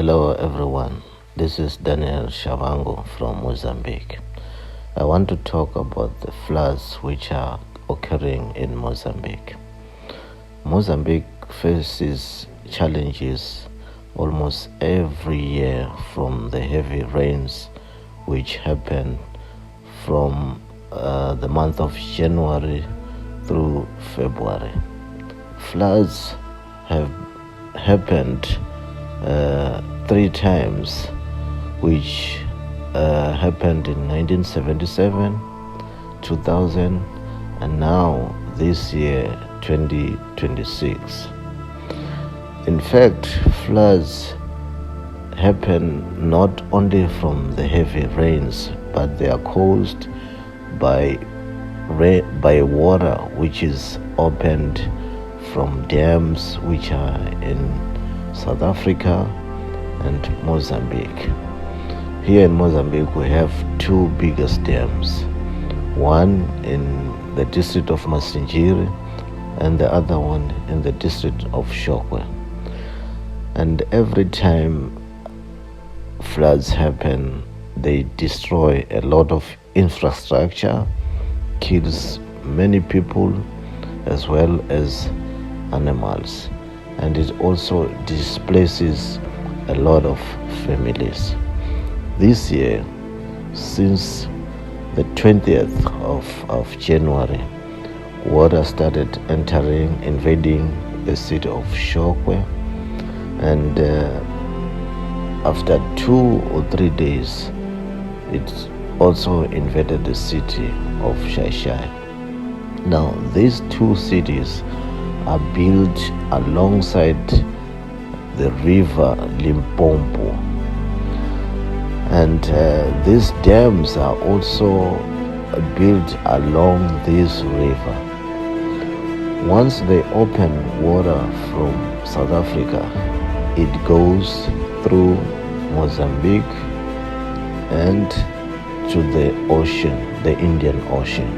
Hello everyone, this is Daniel Shavango from Mozambique. I want to talk about the floods which are occurring in Mozambique. Mozambique faces challenges almost every year from the heavy rains which happen from the month of January through February. Floods have happened 3 times, which happened in 1977, 2000, and now this year, 2026. In fact, floods happen not only from the heavy rains, but they are caused by water which is opened from dams which are in South Africa and Mozambique. Here in Mozambique we have 2 biggest dams, one in the district of Masinjiri and the other one in the district of Shokwe. And every time floods happen, they destroy a lot of infrastructure, kills many people as well as animals, and it also displaces a lot of families. This year, since the 20th of January, water started invading the city of Shokwe, and after 2 or 3 days, it also invaded the city of Xai-Xai. Now, these 2 cities are built alongside the river Limpopo, and these dams are also built along this river. Once they open water from South Africa, it goes through Mozambique and to the ocean, the Indian Ocean.